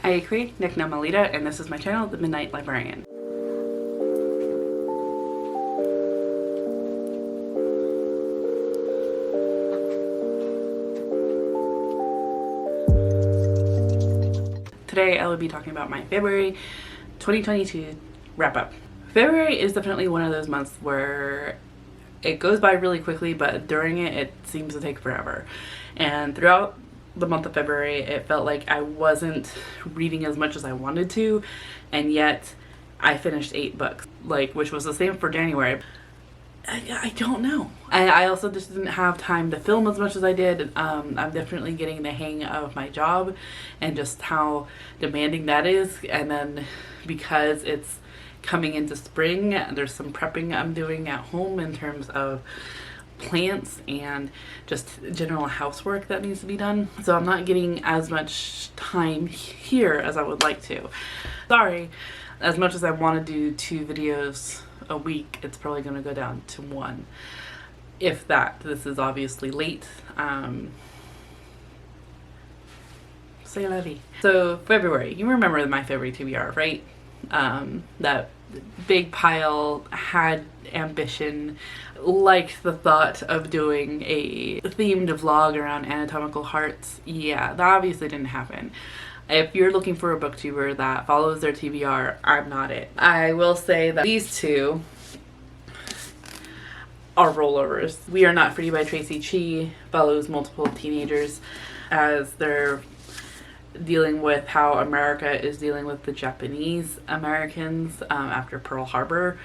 I create Nikna Malita, and this is my channel, The Midnight Librarian. Today I will be talking about my February 2022 wrap up. February is definitely one of those months where it goes by really quickly, but during it seems to take forever. And throughout the month of February, it felt like I wasn't reading as much as I wanted to, and yet I finished 8 books, which was the same for January. I don't know. I also just didn't have time to film as much as I did. I'm definitely getting the hang of my job and just how demanding that is. And then because it's coming into spring, there's some prepping I'm doing at home in terms of plants and just general housework that needs to be done. So I'm not getting as much time here as I would like to. Sorry, as much as I want to do 2 videos a week, it's probably going to go down to 1, if that. This is obviously late. C'est la vie. So February, you remember my February TBR, right? That big pile, had ambition, liked the thought of doing a themed vlog around anatomical hearts. Yeah, that obviously didn't happen. If you're looking for a booktuber that follows their TBR, I'm not it. I will say that these 2 are rollovers. We Are Not Free by Tracy Chee follows multiple teenagers as they're dealing with how America is dealing with the Japanese Americans after Pearl Harbor.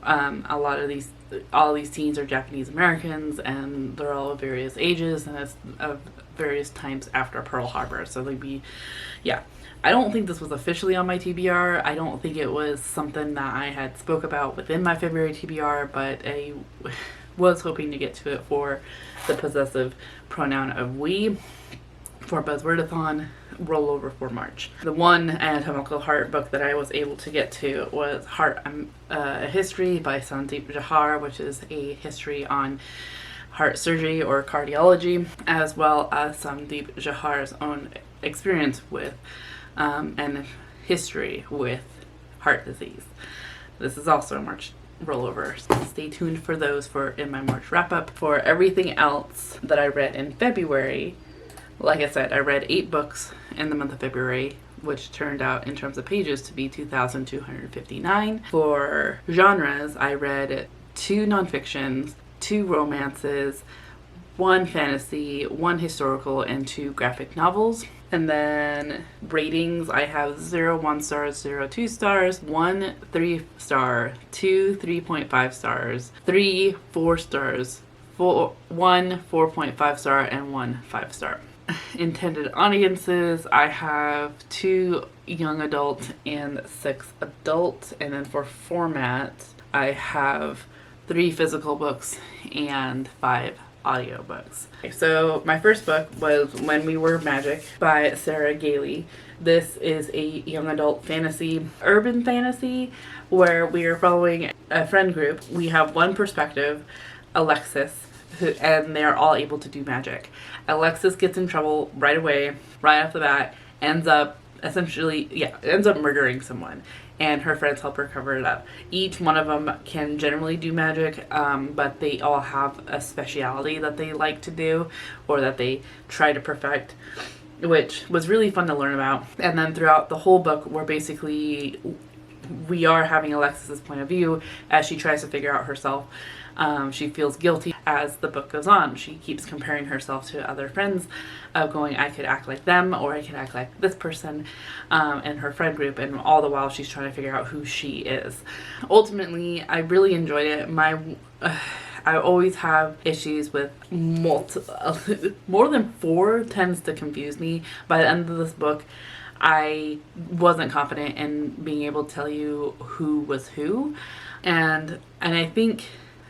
All these teens are Japanese Americans, and they're all of various ages, and it's of various times after Pearl Harbor. So I don't think this was officially on my TBR. I don't think it was something that I had spoke about within my February TBR, but I was hoping to get to it for the possessive pronoun of we for Buzzwordathon rollover for March. The one anatomical heart book that I was able to get to was Heart a History by Sandeep Jahar, which is a history on heart surgery or cardiology, as well as Sandeep Jahar's own experience with and history with heart disease. This is also a March rollover. So stay tuned for those in my March wrap up. For everything else that I read in February, like I said, I read 8 books in the month of February, which turned out in terms of pages to be 2,259. For genres, I read 2 nonfictions, 2 romances, 1 fantasy, 1 historical, and 2 graphic novels. And then ratings, I have 0 1 stars, 0 2 stars, 1 3 star, 2 3.5 stars, 3 4 stars, 1 4.5 star, and 1 5 star. Intended audiences, I have 2 young adult and 6 adult. And then for format, I have 3 physical books and 5 audiobooks. So my first book was When We Were Magic by Sarah Gailey. This is a young adult fantasy, urban fantasy, where we are following a friend group. We have one perspective, Alexis, and they're all able to do magic. Alexis gets in trouble right away, right off the bat, ends up murdering someone, and her friends help her cover it up. Each one of them can generally do magic, but they all have a speciality that they like to do or that they try to perfect, which was really fun to learn about. And then throughout the whole book, we are having Alexis's point of view as she tries to figure out herself. She feels guilty as the book goes on. She keeps comparing herself to other friends, going, I could act like them, or I could act like this person in her friend group, and all the while she's trying to figure out who she is. Ultimately, I really enjoyed it. I always have issues with more than 4 tends to confuse me. By the end of this book, I wasn't confident in being able to tell you who was who, and I think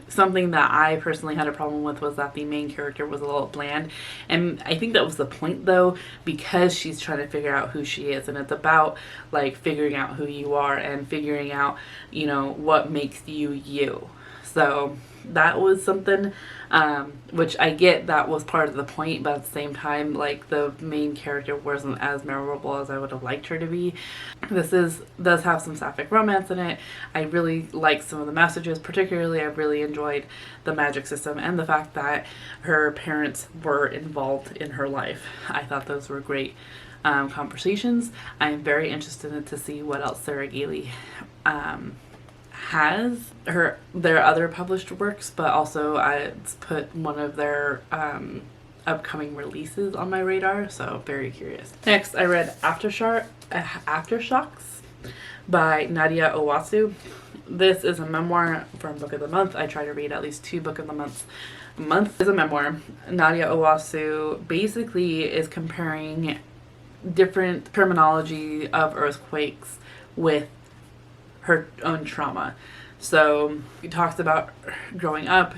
something that I personally had a problem with was that the main character was a little bland, and I think that was the point though, because she's trying to figure out who she is, and it's about figuring out who you are and figuring out what makes you you. So that was something, which I get that was part of the point, but at the same time, like, the main character wasn't as memorable as I would have liked her to be. Does have some sapphic romance in it. I really like some of the messages. Particularly, I really enjoyed the magic system and the fact that her parents were involved in her life. I thought those were great conversations. I'm very interested to see what else Sarah Gailey has. Their other published works, but also I put one of their upcoming releases on my radar, so very curious. Next, I read Aftershocks by Nadia Owasu. This is a memoir from Book of the Month. I try to read at least 2 Book of the Month. A month is a memoir. Nadia Owasu basically is comparing different terminology of earthquakes with her own trauma. So she talks about growing up.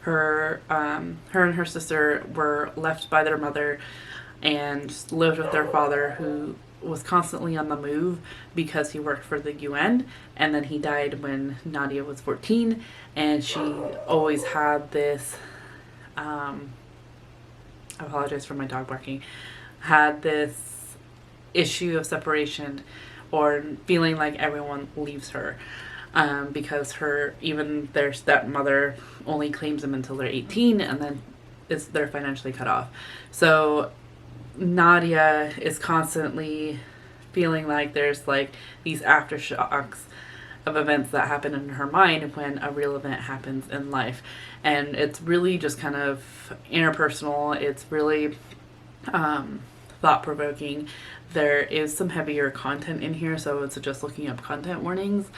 Her and her sister were left by their mother and lived with their father, who was constantly on the move because he worked for the UN, and then he died when Nadia was 14, and she always had this I apologize for my dog barking, had this issue of separation or feeling like everyone leaves her, because even their stepmother only claims them until they're 18, and then they're financially cut off. So Nadia is constantly feeling like there's like these aftershocks of events that happen in her mind when a real event happens in life. And it's really just kind of interpersonal. It's really thought-provoking. There is some heavier content in here, so it's just looking up content warnings,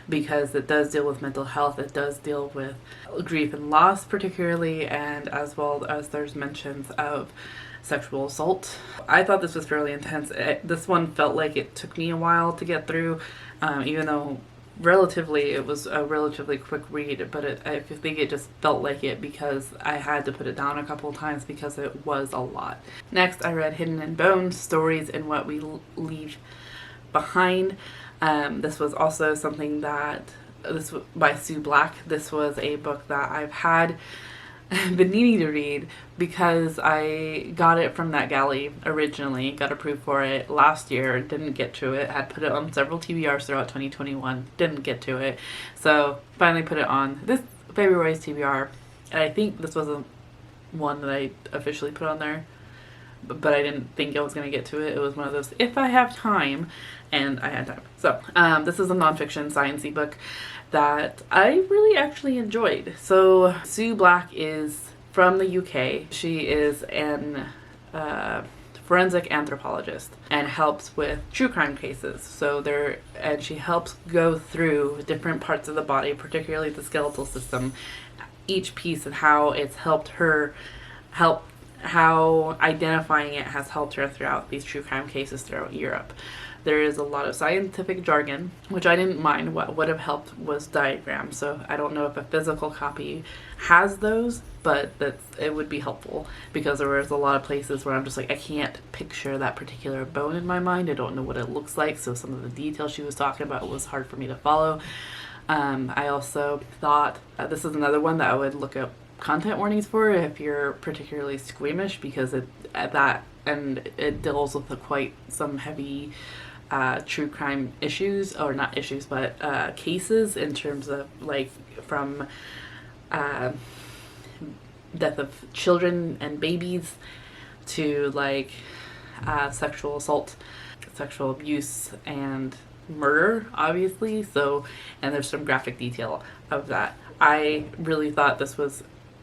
because it does deal with mental health. It does deal with grief and loss particularly, and as well as there's mentions of sexual assault. I thought this was fairly intense. This one felt like it took me a while to get through, even though it was a relatively quick read, but I think it just felt like it because I had to put it down a couple of times because it was a lot. Next, I read Hidden in Bone, Stories in What We Leave Behind. This was also something this was by Sue Black. This was a book that I've had been needing to read because I got it from that galley originally, got approved for it last year, didn't get to it, had put it on several TBRs throughout 2021, didn't get to it, so finally put it on this February's TBR, and I think this was one that I officially put on there, but I didn't think I was going to get to it. It was one of those, if I have time, and I had time. So, this is a nonfiction science-y book that I really actually enjoyed. So, Sue Black is from the UK. She is an forensic anthropologist and helps with true crime cases. And she helps go through different parts of the body, particularly the skeletal system, each piece, and how it's helped her how identifying it has helped her throughout these true crime cases throughout Europe. There is a lot of scientific jargon, which I didn't mind. What would have helped was diagrams. So I don't know if a physical copy has those, but it would be helpful, because there was a lot of places where I'm just like, I can't picture that particular bone in my mind. I don't know what it looks like. So some of the details she was talking about was hard for me to follow. I also thought this is another one that I would look up content warnings for if you're particularly squeamish, because it deals with quite some heavy true crime issues, or not issues, but cases, in terms of like from death of children and babies to like sexual assault, sexual abuse, and murder, obviously. So, and there's some graphic detail of that. I really thought this was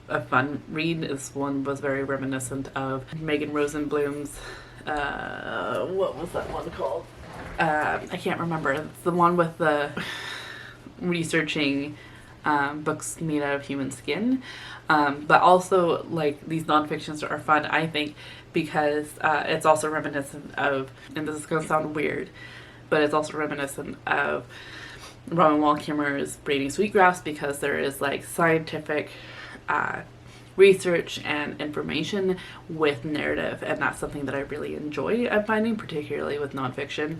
a fun read. This one was very reminiscent of Megan Rosenblum's what was that one called? I can't remember. It's the one with the researching books made out of human skin. But also, like, these nonfictions are fun, I think, because it's also reminiscent of, and this is going to sound weird, but it's also reminiscent of Robin Wall Kimmer's Braiding Sweetgrass, because there is like scientific research and information with narrative, and that's something that I really enjoy. I'm finding, particularly with nonfiction,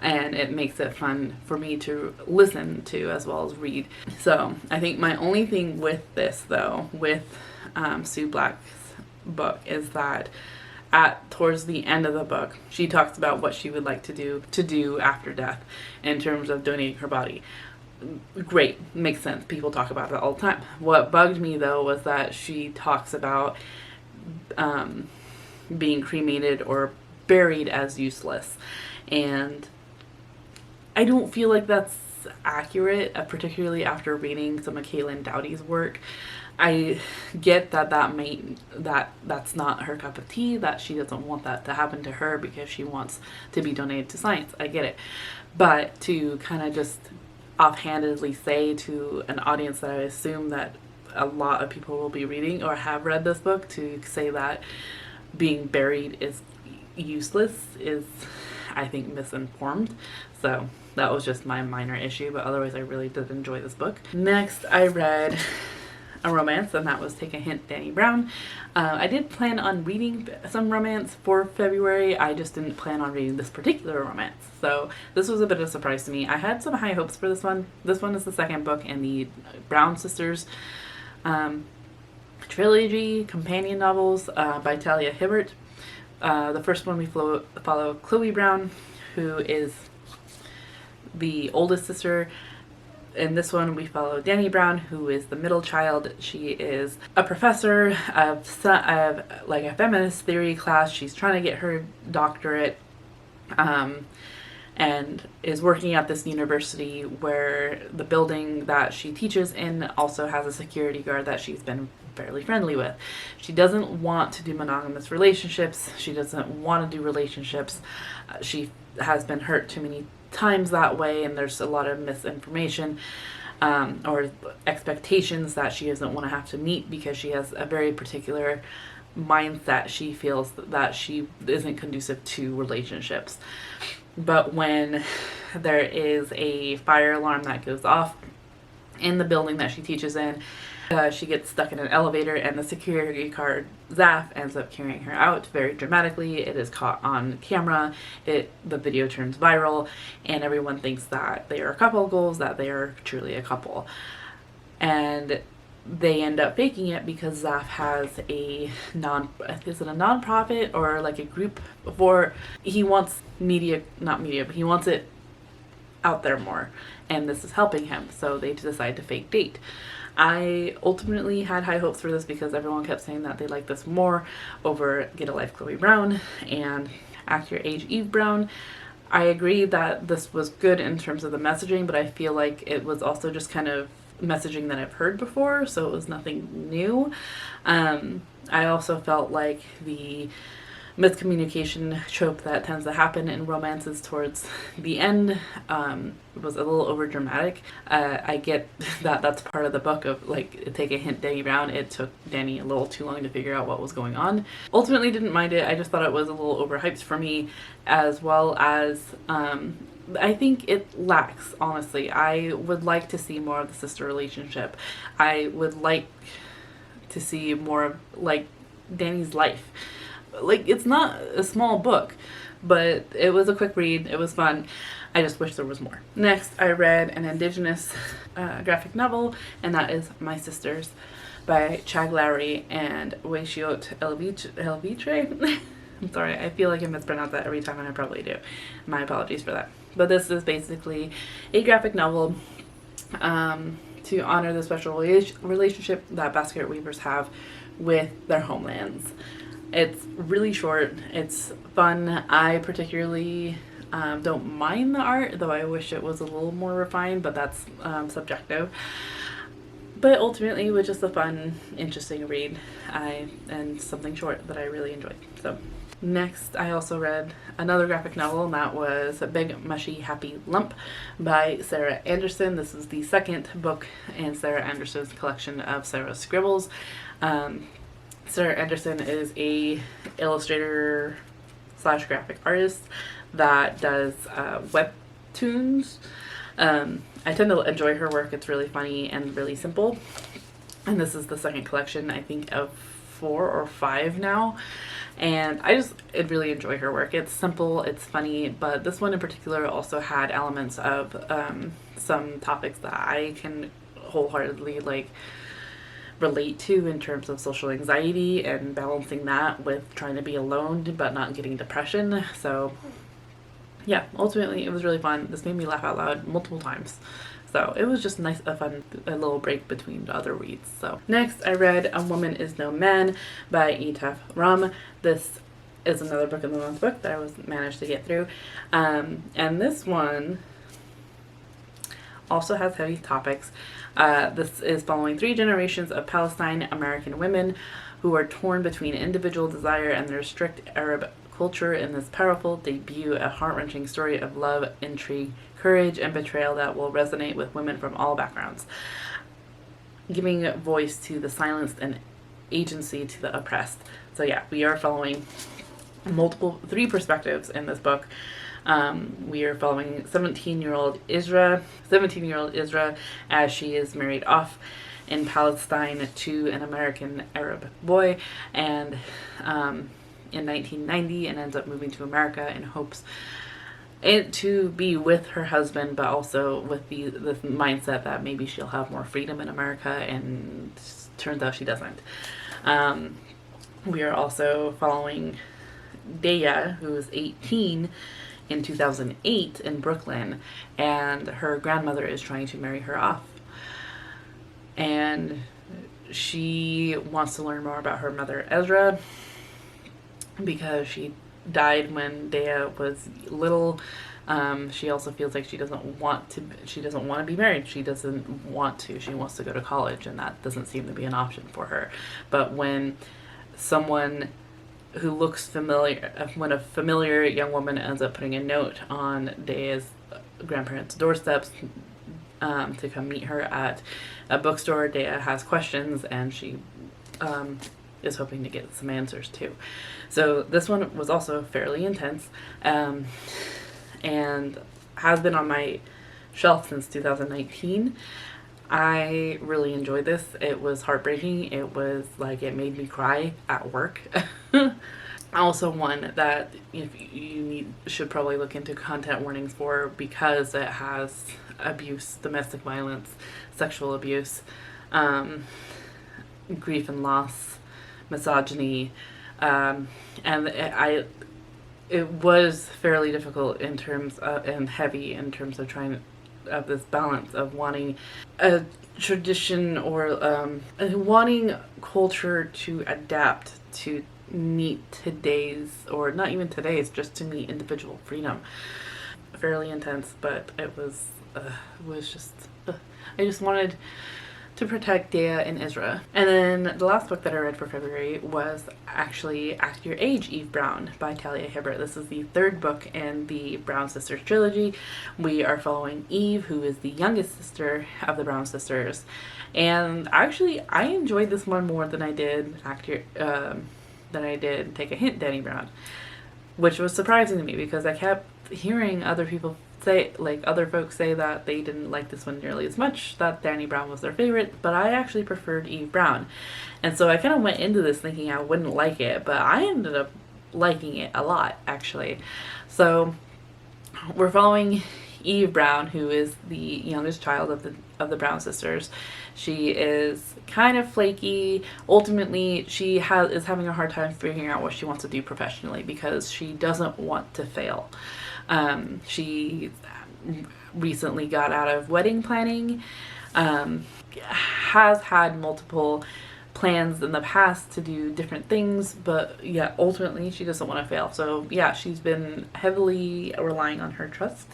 and it makes it fun for me to listen to as well as read. So I think my only thing with this, though, with Sue Black's book, is that towards the end of the book, she talks about what she would like to do after death in terms of donating her body. Great, makes sense. People talk about that all the time. What bugged me, though, was that she talks about being cremated or buried as useless, and I don't feel like that's accurate, particularly after reading some of Caitlin Doughty's work. I get that that's not her cup of tea, that she doesn't want that to happen to her because she wants to be donated to science. I get it. But to kind of just offhandedly say to an audience that I assume that a lot of people will be reading or have read this book, to say that being buried is useless is, I think, misinformed. So that was just my minor issue, but otherwise I really did enjoy this book. Next, I read a romance, and that was Take a Hint, Dani Brown. I did plan on reading some romance for February. I just didn't plan on reading this particular romance. So this was a bit of a surprise to me. I had some high hopes for this one. This one is the second book in the Brown Sisters trilogy, companion novels by Talia Hibbert. The first one we follow Chloe Brown, who is the oldest sister. In this one, we follow Dani Brown, who is the middle child. She is a professor of like a feminist theory class. She's trying to get her doctorate, and is working at this university where the building that she teaches in also has a security guard that she's been fairly friendly with. She doesn't want to do monogamous relationships. She doesn't want to do relationships. She has been hurt too many times that way, and there's a lot of misinformation or expectations that she doesn't want to have to meet because she has a very particular mindset. She feels that she isn't conducive to relationships. But when there is a fire alarm that goes off in the building that she teaches in, she gets stuck in an elevator, and the security guard, Zaf, ends up carrying her out very dramatically. It is caught on camera. The video turns viral, and everyone thinks that they are a couple goals, that they are truly a couple. And they end up faking it because Zaf has is it a nonprofit or like a group for, he wants he wants it out there more, and this is helping him, so they decide to fake date. I ultimately had high hopes for this because everyone kept saying that they liked this more over Get a Life Chloe Brown and Act Your Age Eve Brown. I agree that this was good in terms of the messaging, but I feel like it was also just kind of messaging that I've heard before, so it was nothing new. I also felt like the miscommunication trope that tends to happen in romances towards the end was a little over dramatic. I get that that's part of the book of like Take a Hint, Dani Brown. It took Dani a little too long to figure out what was going on. Ultimately didn't mind it. I just thought it was a little overhyped for me, as well as I think it lacks, honestly. I would like to see more of the sister relationship. I would like to see more of like Dani's life. Like, it's not a small book, but it was a quick read. It was fun. I just wish there was more. Next, I read an Indigenous graphic novel, and that is My Sisters by Chag Lowry and Waishiot Elvitre. I'm sorry, I feel like I mispronounce that every time, and I probably do. My apologies for that. But this is basically a graphic novel to honor the special relationship that basket weavers have with their homelands. It's really short. It's fun. I particularly don't mind the art, though I wish it was a little more refined, but that's subjective. But ultimately, it was just a fun, interesting read, and something short that I really enjoyed. So next, I also read another graphic novel, and that was Big Mushy Happy Lump by Sarah Anderson. This is the second book in Sarah Anderson's collection of Sarah's scribbles. Sarah Anderson is a illustrator / graphic artist that does webtoons. I tend to enjoy her work. It's really funny and really simple. And this is the second collection, I think, of 4 or 5 now. And I really enjoy her work. It's simple, it's funny, but this one in particular also had elements of some topics that I can wholeheartedly like relate to in terms of social anxiety and balancing that with trying to be alone but not getting depression. So yeah, ultimately it was really fun. This made me laugh out loud multiple times. So it was just nice, a little break between the other reads. So next I read A Woman Is No Man by Etaf Rum. This is another book in the month book that I managed to get through. And this one also has heavy topics. This is following 3 generations of Palestine American women who are torn between individual desire and their strict Arab culture in this powerful debut, a heart-wrenching story of love, intrigue, courage, and betrayal that will resonate with women from all backgrounds, giving voice to the silenced and agency to the oppressed. So yeah, we are following 3 perspectives in this book. We are following 17-year-old Isra as she is married off in Palestine to an American Arab boy, and in 1990, and ends up moving to America in hopes to be with her husband, but also with the mindset that maybe she'll have more freedom in America, and turns out she doesn't. We are also following Dea, who is 18 in 2008 in Brooklyn, and her grandmother is trying to marry her off. And she wants to learn more about her mother, Ezra, because she died when Dea was little. She also feels like she doesn't want to be married. She doesn't want to. She wants to go to college, and that doesn't seem to be an option for her. But when someone who looks familiar, when a familiar young woman ends up putting a note on Dea's grandparents' doorsteps to come meet her at a bookstore, Dea has questions, and she is hoping to get some answers too. So this one was also fairly intense, and has been on my shelf since 2019. I really enjoyed this. It was heartbreaking. It was like, it made me cry at work. Also one that should probably look into content warnings for, because it has abuse, domestic violence, sexual abuse, grief and loss, misogyny, and it was fairly difficult in terms of, and heavy in terms of trying of this balance of wanting a tradition or wanting culture to adapt to meet today's, or not even today's, just to meet individual freedom. Fairly intense, but it was just I just wanted to protect Dea and Isra. And then the last book that I read for February was actually Act Your Age, Eve Brown by Talia Hibbert. This is the 3rd book in the Brown Sisters trilogy. We are following Eve, who is the youngest sister of the Brown sisters. And actually, I enjoyed this one more than I did Take a Hint, Danny Brown, which was surprising to me because I kept hearing other folks say that they didn't like this one nearly as much, that Danny Brown was their favorite, but I actually preferred Eve Brown. And so I kind of went into this thinking I wouldn't like it, but I ended up liking it a lot, actually. So we're following Eve Brown, who is the youngest child of the Brown sisters. She is kind of flaky. Ultimately, she is having a hard time figuring out what she wants to do professionally because she doesn't want to fail. She recently got out of wedding planning, has had multiple plans in the past to do different things, but yeah, ultimately she doesn't want to fail. So yeah, she's been heavily relying on her trust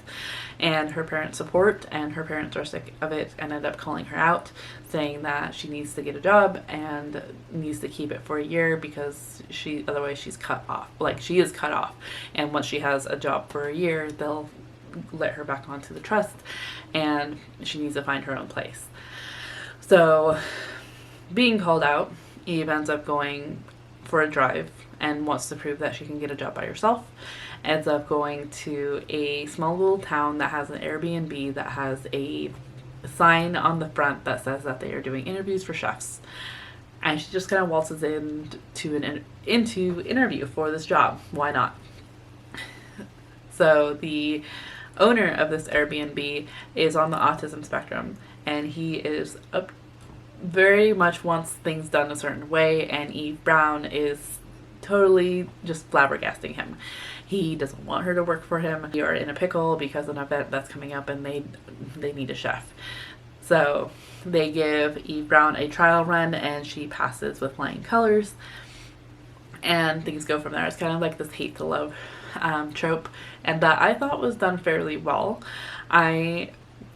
and her parents' support, and her parents are sick of it and end up calling her out, saying that she needs to get a job and needs to keep it for a year because otherwise she's cut off. Like, she is cut off, and once she has a job for a year, they'll let her back onto the trust, and she needs to find her own place. So being called out, Eve ends up going for a drive and wants to prove that she can get a job by herself. Ends up going to a small little town that has an Airbnb that has a sign on the front that says that they are doing interviews for chefs. And she just kind of waltzes into an interview for this job. Why not? So the owner of this Airbnb is on the autism spectrum, and he is very much wants things done a certain way, and Eve Brown is totally just flabbergasting him. He doesn't want her to work for him. They are in a pickle because of an event that's coming up, and they need a chef. So they give Eve Brown a trial run, and she passes with flying colors, and things go from there. It's kind of like this hate to love trope, and that I thought was done fairly well.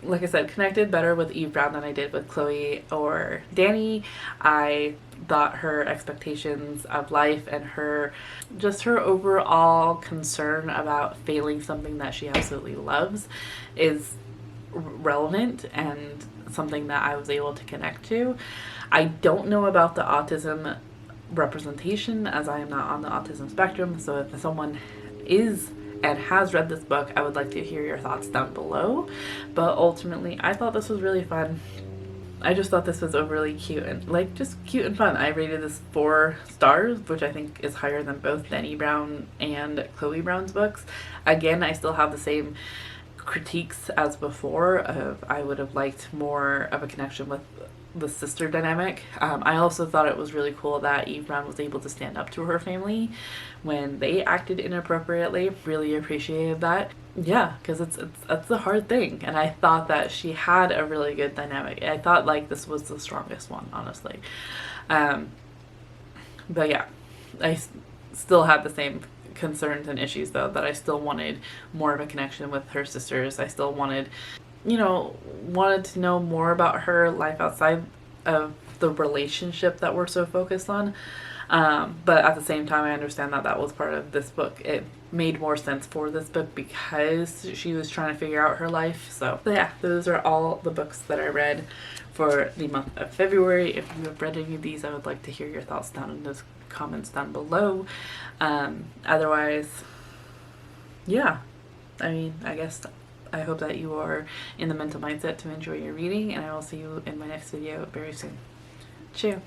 Like I said, connected better with Eve Brown than I did with Chloe or Danny. I thought her expectations of life and her overall concern about failing something that she absolutely loves is relevant and something that I was able to connect to. I don't know about the autism representation, as I am not on the autism spectrum, so if someone is and has read this book, I would like to hear your thoughts down below. But ultimately, I thought this was really fun. I just thought this was overly cute and just cute and fun. I rated this 4 stars, which I think is higher than both Danny Brown and Chloe Brown's books. Again, I still have the same critiques as before of I would have liked more of a connection with the sister dynamic. I also thought it was really cool that Eve Brown was able to stand up to her family when they acted inappropriately. Really appreciated that. Yeah, because it's a hard thing, and I thought that she had a really good dynamic. I thought this was the strongest one, honestly. But yeah, I still had the same concerns and issues, though, that I still wanted more of a connection with her sisters. I still wanted to know more about her life outside of the relationship that we're so focused on. But at the same time, I understand that was part of this book. It made more sense for this book because she was trying to figure out her life. So yeah, those are all the books that I read for the month of February. If you have read any of these, I would like to hear your thoughts down in those comments down below. Otherwise, yeah, I hope that you are in the mental mindset to enjoy your reading, and I will see you in my next video very soon. Cheers.